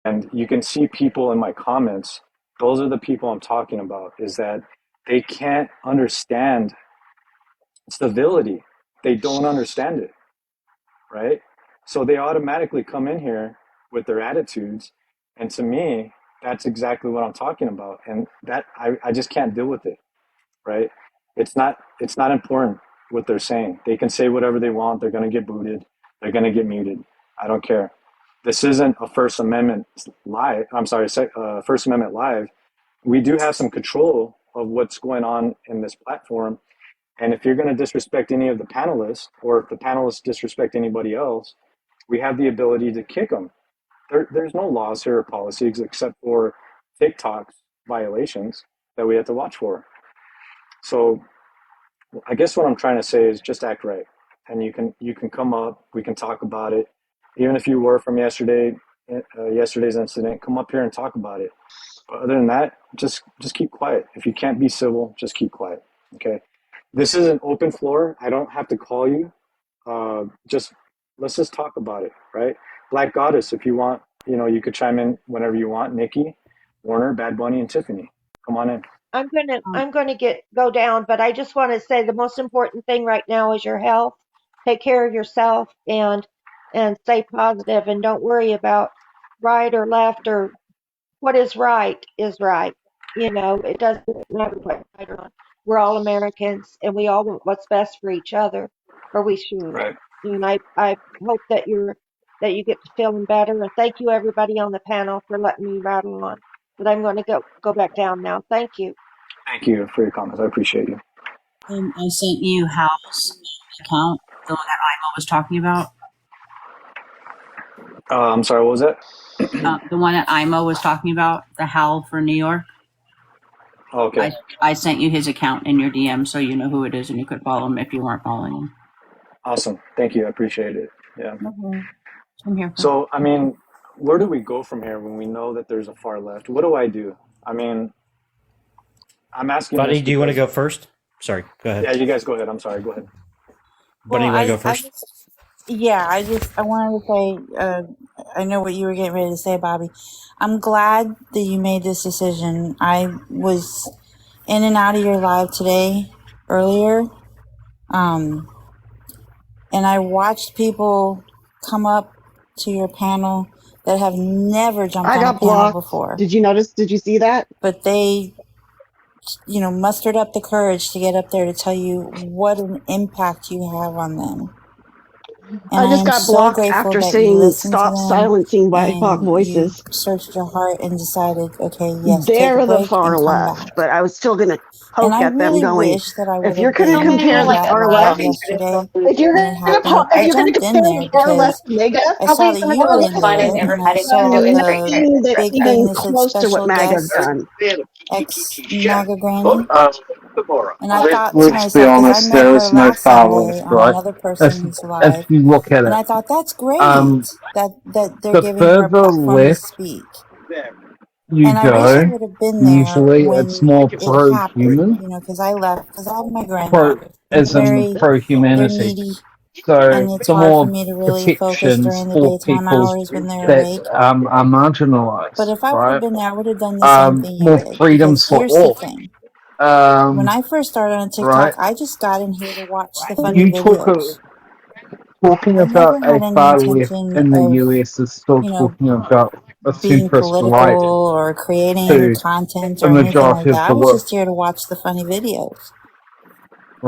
And you can see people in my comments, those are the people I'm talking about, is that they can't understand civility. They don't understand it, right? So they automatically come in here with their attitudes. And to me, that's exactly what I'm talking about. And that I just can't deal with it, right? It's not important what they're saying. They can say whatever they want. They're going to get booted. They're going to get muted. I don't care. This isn't a First Amendment live. I'm sorry, First Amendment live. We do have some control of what's going on in this platform. And if you're going to disrespect any of the panelists, or if the panelists disrespect anybody else, we have the ability to kick them. There's no laws here or policies except for TikTok's violations that we have to watch for. So I guess what I'm trying to say is just act right, and you can come up. We can talk about it, even if you were from yesterday's incident. Come up here and talk about it. But other than that, just keep quiet. If you can't be civil, just keep quiet. Okay. This is an open floor. I don't have to call you. Just let's just talk about it, right? Black Goddess, if you want, you could chime in whenever you want. Nikki, Warner, Bad Bunny, and Tiffany, come on in. Um, I'm gonna go down, but I just want to say the most important thing right now is your health. Take care of yourself and stay positive and don't worry about right or left or what is right is right. It doesn't matter what right or wrong. We're all Americans and we all want what's best for each other, or we should. Right. And I hope that you get to feeling better. And thank you everybody on the panel for letting me rattle on. But I'm going to go back down now. Thank you. Thank you for your comments. I appreciate you. I sent you Hal's account, the one that Imo was talking about. I'm sorry. What was that? The one that Imo was talking about, the Hal for New York. Okay. I sent you his account in your DM so you know who it is and you could follow him if you weren't following him. Awesome. Thank you. I appreciate it. Yeah. Mm-hmm. I'm here for. So, I mean, where do we go from here when we know that there's a far left? What do I do? I mean, I'm asking Buddy, this do you want to because, go first? Sorry, go ahead. yeah, you guys go ahead. I'm sorry. Go ahead. Buddy, Well, you want to go I first? just, yeah, I wanted to say, I know what you were getting ready to say, Bobby. I'm glad that you made this decision. I was in and out of your live today, earlier, um, and I watched people come up to your panel that have never jumped I on a got panel blocked. before, Did you notice? Did you see that? but they, mustered up the courage to get up there to tell you what an impact you have on them. And I I just am got so blocked grateful after that you saying listened to stop them silencing BIPOC and you voices. searched your heart and decided, okay, yes, take a They're the break and far come left, back. but I was still going to And poke I at them really going, wish that I would if you're have going to been compare in the that far live left, yesterday if you're when going it to happened. if I you're going to jumped in compare the there far left because to MAGA, I saw that you were in there and I I've saw done the nothing that big thing even that said close to what special MAGA's guest, done. ex MAGA Granny. And I Let, thought to let's be myself, because I honest, met there her is no last far Sunday left, on right? another If person's live, if you look at and it, I thought that's great um, that they're the giving her a further platform to left speak. you And I wish I go, would have been there usually it's when more it happened, pro-human, because I left, because I have my pro granddaughters, and as in they're pro-humanity. needy, So and it's the hard for more me to really focus protections during the for daytime people hours when they're that awake. are But marginalised, if I would have right? been there, I would have done the same thing you More did. freedoms Because for here's the all, thing. When um, I first started on TikTok, right? I just got in here to watch the funny You talk videos. talking I never about a had any far left intention in the of, US is still you know, talking about a being centrist right political or creating any to content the or anything like majority of that. I the was world, just here to watch the funny videos.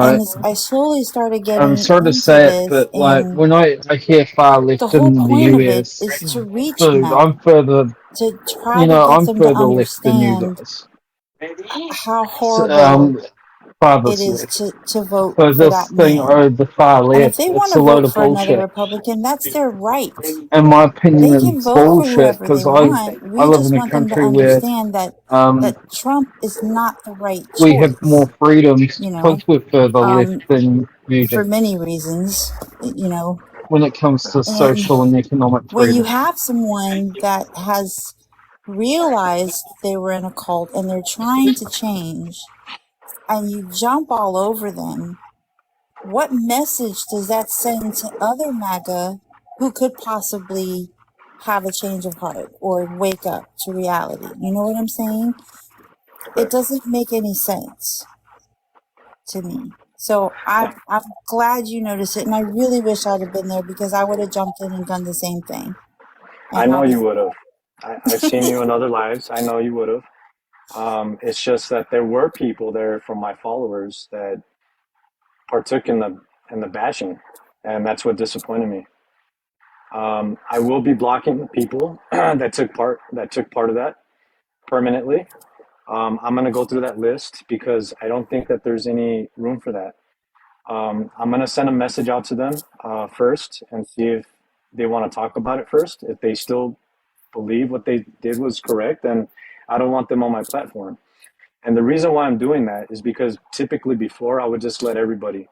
And right? I slowly started I'm getting sorry to into say it, this, but like and when I hear far the left whole in the point of it US, is to reach so MAGA, I'm further, to try to get I'm them to further left than you understand guys. how So, horrible it farthest is left. to vote So for this that thing, man. oh, the far And if left, they want it's to a load vote of for another bullshit. Republican, that's their right. In my opinion, They can it's vote for bullshit whoever they because want. I We live just in a want them to country where understand um that Trump is not the right we have more choice, freedoms you know, because we're further left than you do for many reasons, you know. when it comes to And social and economic when you freedom. have someone that has realized they were in a cult and they're trying to change and you jump all over them, what message does that send to other MAGA who could possibly have a change of heart or wake up to reality. You know what I'm saying? It doesn't make any sense to me. So I'm glad you noticed it, and I really wish I'd have been there because I would have jumped in and done the same thing. I And know you obviously, would have. I've seen you in other lives. I know you would have. It's just that there were people there from my followers that partook in the bashing, and that's what disappointed me. I will be blocking the people that took part of that permanently. I'm going to go through that list because I don't think that there's any room for that. I'm going to send a message out to them first and see if they want to talk about it first. If they still believe what they did was correct, then I don't want them on my platform. And the reason why I'm doing that is because typically before I would just let everybody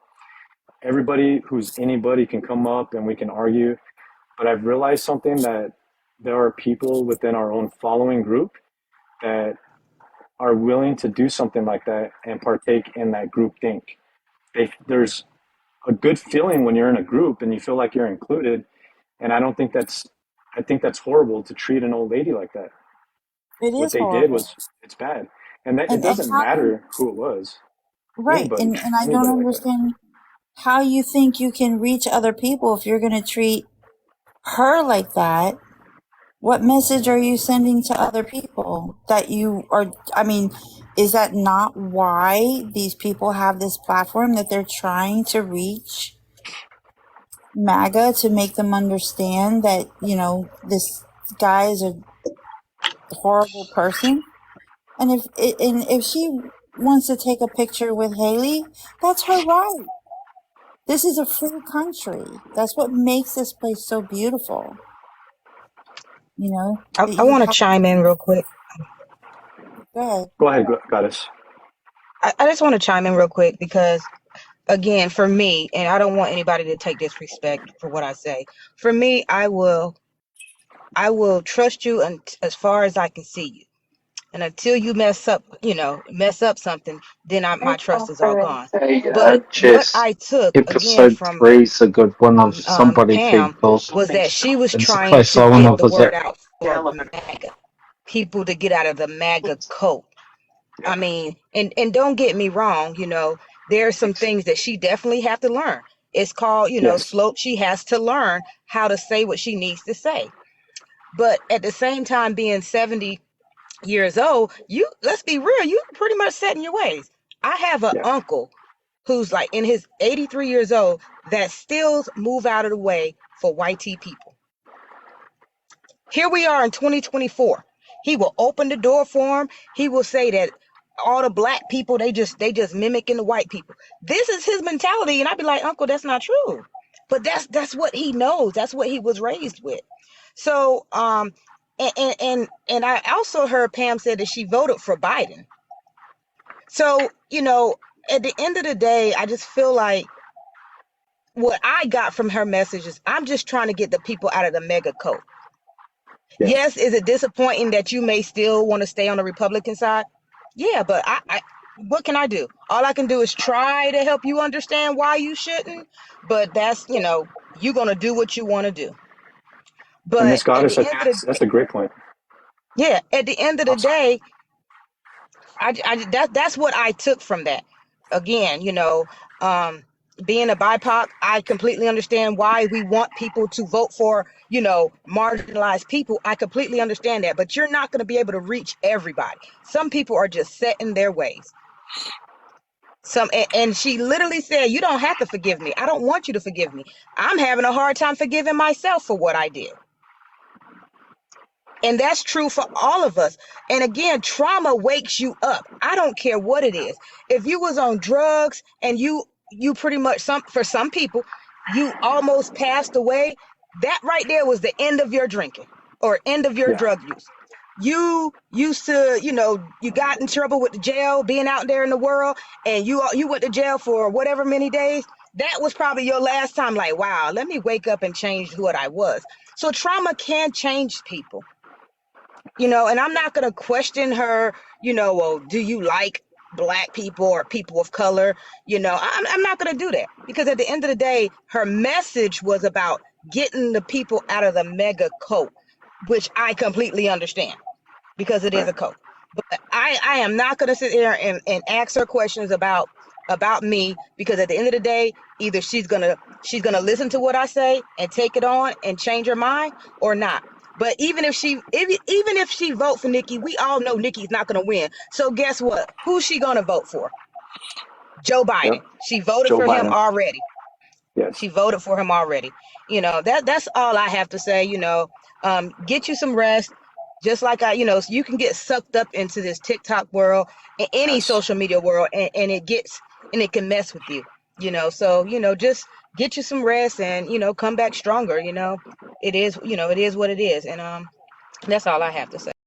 who's anybody can come up and we can argue. But I've realized something, that there are people within our own following group that are willing to do something like that and partake in that group think. There's a good feeling when you're in a group and you feel like you're included. And I think that's horrible to treat an old lady like that. it What is they did horrible. was, it's bad. And that, it And doesn't how can, matter who it was. right? And I don't Anybody like that. understand how you think you can reach other people if you're going to treat her like that. What message are you sending to other people that you are? I mean, is that not why these people have this platform, that they're trying to reach MAGA to make them understand that, you know, this guy is a horrible person? And if she wants to take a picture with Haley, that's her right. This is a free country. That's what makes this place so beautiful. You know, I you want to have. chime in real quick. Go ahead. Go ahead, Goddess. I just want to chime in real quick because, again, for me, and I don't want anybody to take disrespect for what I say. For me, I will trust you as far as I can see you. And until you mess up something, then my trust is all gone. Hey, But what Chase, I took, again, episode from 3 is a good one of somebody Pam people. was that she was And trying supply to someone get of the us word out for MAGA, people to get out of the MAGA cult. I mean, and don't get me wrong, there are some things that she definitely have to learn. It's called, Yes. slope. She has to learn how to say what she needs to say. But at the same time, being 70 years old, let's be real, you pretty much set in your ways. I have an Yeah. uncle who's like in his 83 years old that still move out of the way for white people. Here we are in 2024. He will open the door for him. He will say that all the black people, they just mimicking the white people. This is his mentality. And I'd be like, Uncle, that's not true. But that's what he knows. That's what he was raised with. So, and I also heard Pam said that she voted for Biden. So, at the end of the day, I just feel like what I got from her message is I'm just trying to get the people out of the MAGA cult. Yeah. Yes, is it disappointing that you may still want to stay on the Republican side? Yeah, but I what can I do? All I can do is try to help you understand why you shouldn't, but that's, you're going to do what you want to do. And But Miss at Goddess, the I end think of the that's a great point. at the end of the I'm sorry. day, that's what I took from that. Again, being a BIPOC, I completely understand why we want people to vote for, marginalized people. I completely understand that, but you're not going to be able to reach everybody. Some people are just set in their ways. And she literally said, you don't have to forgive me. I don't want you to forgive me. I'm having a hard time forgiving myself for what I did. And that's true for all of us. And again, trauma wakes you up. I don't care what it is. If you was on drugs and you pretty much, for some people, you almost passed away, that right there was the end of your drinking or end of your Yeah. drug use. You used to, you got in trouble with the jail, being out there in the world, and you went to jail for whatever many days. That was probably your last time, like, wow, let me wake up and change what I was. So trauma can change people. And I'm not going to question her, well, do you like black people or people of color? I'm not going to do that, because at the end of the day, her message was about getting the people out of the MAGA cult. which I completely understand because it is Right. a cult. But I am not going to sit there and ask her questions about me, because at the end of the day, either she's gonna listen to what I say and take it on and change her mind, or not. But even if she vote for Nikki, we all know Nikki's not going to win. So guess what? Who's she going to vote for? Joe Biden. Yep. She voted Joe for him Biden. already. Yes. She voted for him already. That's all I have to say. Get you some rest. Just like so you can get sucked up into this TikTok world and any Yes. social media world, and it can mess with you. So just get you some rest and come back stronger. It is what it is, and that's all I have to say.